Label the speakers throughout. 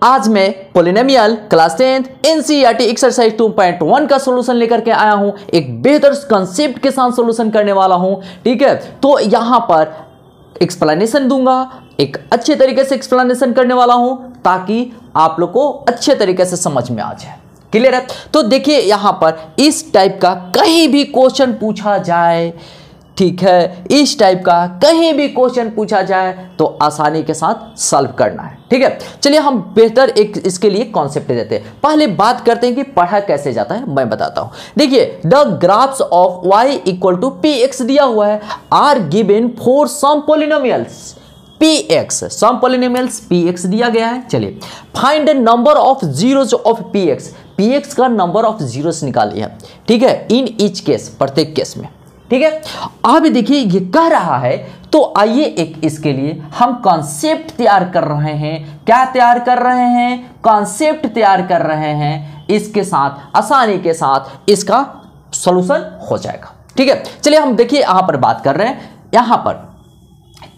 Speaker 1: आज मैं polynomial class 10th NCERT exercise 2.1 का सॉल्यूशन लेकर के आया हूं। एक बेहतर कंसेप्ट के साथ सॉल्यूशन करने वाला हूं। ठीक है, तो यहां पर एक्सप्लेनेशन दूंगा, एक अच्छे तरीके से एक्सप्लेनेशन करने वाला हूं ताकि आप लोग को अच्छे तरीके से समझ में आ जाए। क्लियर है? तो देखिए यहां पर इस टाइप का कहीं भी क्वेश्चन पूछा जाए, ठीक है, इस टाइप का कहीं भी क्वेश्चन पूछा जाए तो आसानी के साथ सॉल्व करना है। ठीक है, चलिए हम बेहतर एक इसके लिए कॉन्सेप्ट देते हैं। पहले बात करते हैं कि पढ़ा कैसे जाता है, मैं बताता हूं। देखिए, the graphs of y equal to px दिया हुआ है, are given for some polynomials px, some polynomials px दिया गया है। चलिए, find the number of zeros of px का नंबर ऑफ जीरोस निकालिए। ठीक है, इन ईच केस, प्रत्येक केस में। ठीक है, अब देखिए ये कह रहा है, तो आइए एक इसके लिए हम कॉन्सेप्ट तैयार कर रहे हैं। क्या तैयार कर रहे हैं? कॉन्सेप्ट तैयार कर रहे हैं। इसके साथ आसानी के साथ इसका सॉल्यूशन हो जाएगा। ठीक है, चलिए हम देखिए यहां पर बात कर रहे हैं। यहां पर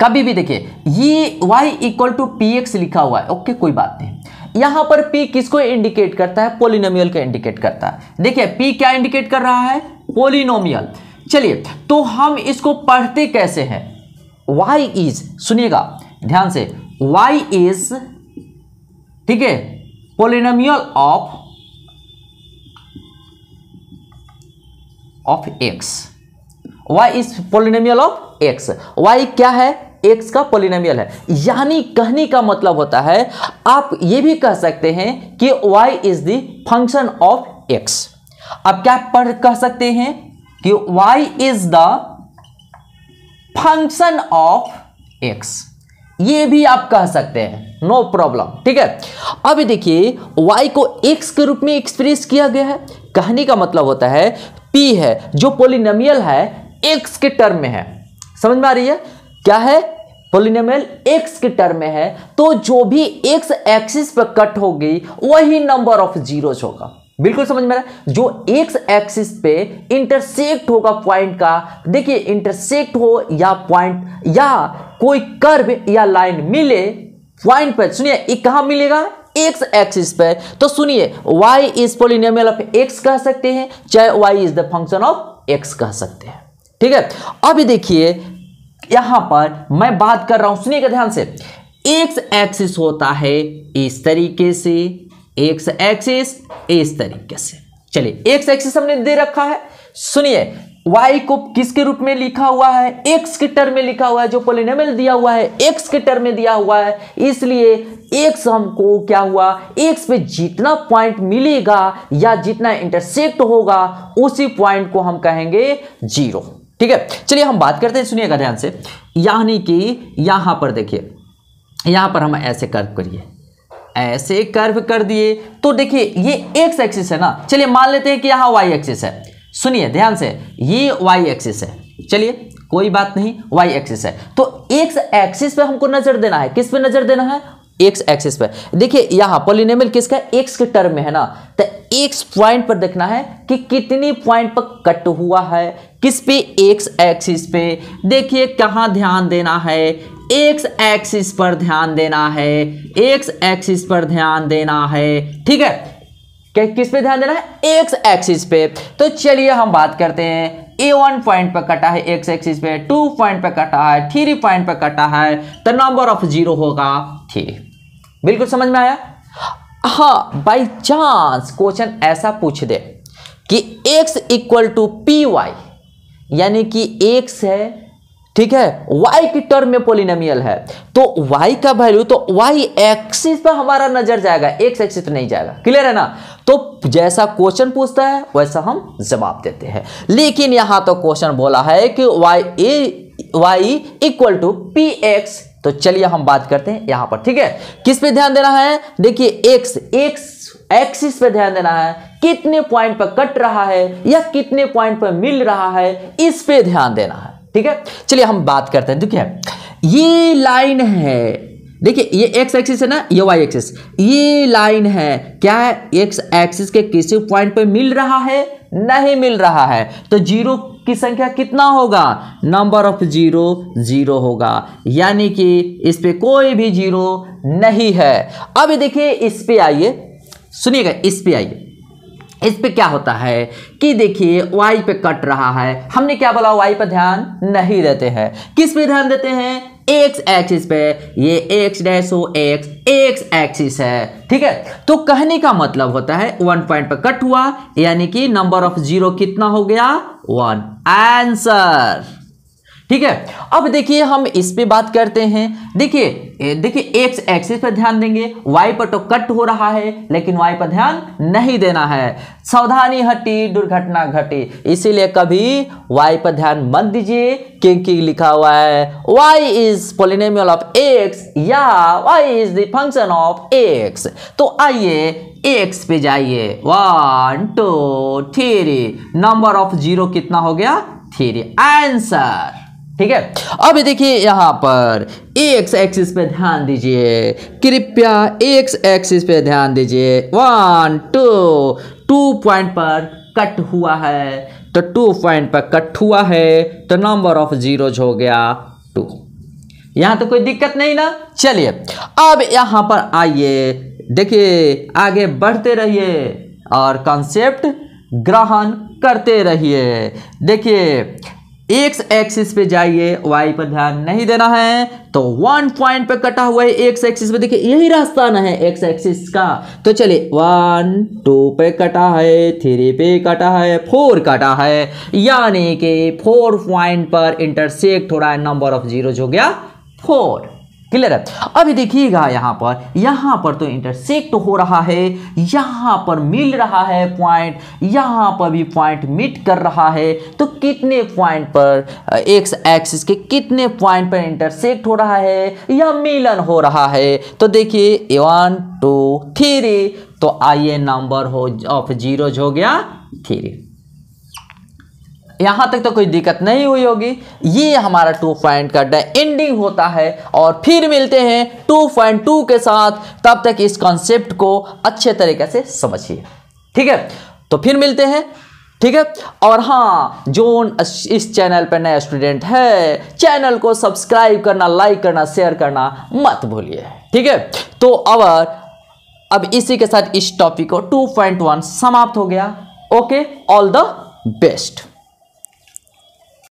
Speaker 1: कभी भी देखिए ये y इक्वल टू px लिखा हुआ है, ओके, कोई बात नहीं। यहां पर p किसको इंडिकेट करता है? पॉलिनोमियल को इंडिकेट करता है। देखिए p क्या इंडिकेट कर रहा है? पॉलिनोमियल। चलिए, तो हम इसको पढ़ते कैसे हैं? y इज, सुनिएगा ध्यान से, y इज, ठीक है, polynomial of x। y is polynomial of x। y क्या है? x का पॉलिनोमियल है। यानी कहने का मतलब होता है, आप ये भी कह सकते हैं कि y is the function of x। अब क्या कह सकते हैं कि y is the function of x, ये भी आप कह सकते हैं, नो प्रॉब्लम। ठीक है, अब देखिए y को x के रूप में एक्सप्रेस किया गया है। कहने का मतलब होता है p है जो पॉलिनोमियल है x के टर्म में है। समझ में आ रही है? क्या है? पॉलिनोमियल x के टर्म में है, तो जो भी x एक्सिस पर कट होगी वही नंबर ऑफ जीरोस होगा। बिल्कुल समझ में आ रहा है? जो x एक्सिस पे इंटरसेक्ट होगा पॉइंट का, देखिए इंटरसेक्ट हो या पॉइंट या कोई कर्व या लाइन मिले पॉइंट पर, सुनिए ये कहां मिलेगा? x एक्सिस पे। तो सुनिए y is polynomial of x कह सकते हैं, चाहे y is the function of x कह सकते हैं। ठीक है, अब देखिए यहां पर मैं बात कर रहा हूं, सुनिएगा ध्यान से। x एक्सिस होता है इस तरीके से, x एक्सिस इस तरीके से। चलिए, x एक्सिस हमने दे रखा है। सुनिए, y को किसके रूप में लिखा हुआ है? x के टर्म में लिखा हुआ है। जो पॉलिनोमियल दिया हुआ है x के टर्म में दिया हुआ है, इसलिए x हमको क्या हुआ? x पे जितना पॉइंट मिलेगा या जितना इंटरसेक्ट होगा उसी पॉइंट को हम कहेंगे जीरो। ठीक है, चलिए हम बात करते हैं, सुनिएगा ध्यान से। यानी कि यहां पर देखिए, यहां पर हम ऐसे कर्व करिए, ऐसे कर्व कर दिए, तो देखिए ये x एक्सिस है ना। चलिए मान लेते हैं कि यहां y एक्सिस है। सुनिए ध्यान से, ये y एक्सिस है। चलिए कोई बात नहीं, y एक्सिस है, तो x एक्सिस पे हमको नजर देना है। किस पे नजर देना है? x एक्सिस पे। देखिए यहां पॉलिनोमियल किसका? x के टर्म में है ना, तो x पॉइंट पर देखना है कि कितनी पॉइंट पर कट हुआ है। किस पे? x एक्सिस पे। देखिए कहां ध्यान देना है? x एक्सिस पर ध्यान देना है, x एक्सिस पर ध्यान देना है। ठीक है, किस पे ध्यान देना है? x एक्सिस पे। तो चलिए हम बात करते हैं, a1 पॉइंट पर कटा है x एक्सिस पे, 2 पॉइंट पर कटा है, 3 पॉइंट पर कटा है, तो नंबर ऑफ जीरो होगा 3। बिल्कुल समझ में आया? हाँ, बाई चांस क्वेश्चन ऐसा पूछ दे कि x equal to P Y, यानी कि x है, ठीक है, y की टर्म में पॉलिनोमियल है, तो y का वैल्यू तो y एक्सिस पर हमारा नजर जाएगा, x एक्सिस पर नहीं जाएगा। क्लियर है ना? तो जैसा क्वेश्चन पूछता है वैसा हम जवाब देते हैं। लेकिन यहां तो क्वेश्चन बोला है कि y equal to P X. तो चलिए हम बात करते हैं यहां पर। ठीक है, किस पे ध्यान देना है? देखिए x एक्सिस पे ध्यान देना है, कितने पॉइंट पर कट रहा है या कितने पॉइंट पर मिल रहा है, इस पे ध्यान देना है। ठीक है, चलिए हम बात करते हैं। देखिए ये लाइन है, देखिए ये एक्स एक्सिस है ना, ये वाई एक्सिस, ये लाइन है क्या है, एक्स एक्सिस के किसी पॉइंट पे मिल रहा है, नहीं मिल रहा है, तो जीरो की संख्या कितना होगा, नंबर ऑफ जीरो जीरो होगा, यानी कि इस पे कोई भी जीरो नहीं है। अब देखिए इस पे आइए, सुनिएगा, इस पे आइए, इस पे क्या होता है कि देखिए y पे कट रहा है, हमने क्या बोला, y पे ध्यान नहीं देते हैं, किस पे ध्यान देते हैं, x एक्सिस पे, ये x dash O x axis है, ठीक है। तो कहने का मतलब होता है 1 पॉइंट पे कट हुआ, यानी कि नंबर ऑफ जीरो कितना हो गया, 1, आंसर, ठीक है। अब देखिए हम इस पे बात करते हैं, देखिए एक्स एक्सिस पर ध्यान देंगे, वाई पर तो कट हो रहा है लेकिन वाई पर ध्यान नहीं देना है, सावधानी हटी दुर्घटना घटी, इसीलिए कभी वाई पर ध्यान मत दीजिए, क्योंकि लिखा हुआ है y is polynomial of x या y is the function of x। तो आइए x पे जाइए, 1 2 3, नंबर ऑफ जीरो कितना हो गया, 3, आंसर, ठीक है। अब देखिए यहां पर एक्स एक्सिस पे ध्यान दीजिए, कृपया एक्स एक्सिस पे ध्यान दीजिए, 1 2 पॉइंट पर कट हुआ है, तो 2 पॉइंट पर कट हुआ है, तो नंबर ऑफ जीरोज हो गया 2, यहां तो कोई दिक्कत नहीं ना। चलिए अब यहां पर आइए, देखिए आगे बढ़ते रहिए और कॉन्सेप्ट ग्रहण करते रहिए। देखिए एक्स एक्सिस पे जाइए, वाई पर ध्यान नहीं देना है, तो 1 पॉइंट पे कटा हुआ है एक्स एक्सिस पे, देखिए यही रास्ता ना है एक्स एक्सिस का, तो चलिए 1 2 पे कटा है, 3 पे कटा है, 4 कटा है, यानी कि 4 पॉइंट पर इंटरसेक्ट हो रहा है, नंबर ऑफ जीरोज हो गया 4, क्लियर है। अभी देखिएगा यहां पर तो इंटरसेक्ट हो रहा है, यहां पर मिल रहा है पॉइंट, यहां पर भी पॉइंट मीट कर रहा है, तो कितने पॉइंट पर एक्स एक्सिस के कितने पॉइंट पर इंटरसेक्ट हो रहा है या मिलन हो रहा है, तो देखिए 1 2 3, तो आइए नंबर ऑफ जीरोज हो गया 3, यहां तक तो कोई दिक्कत नहीं हुई होगी। ये हमारा 2 पॉइंट का एंडिंग होता है और फिर मिलते हैं 2.2 के साथ, तब तक इस कॉन्सेप्ट को अच्छे तरीके से समझिए, ठीक है। तो फिर मिलते हैं, ठीक है। और हाँ, जो इस चैनल पर नया स्टूडेंट है, चैनल को सब्सक्राइब करना, लाइक करना, शेयर करना मत भूलिए, ठीक है। तो अब इसी के साथ इस टॉपिक को 2.1 समाप्त हो गया। Okay, all the best.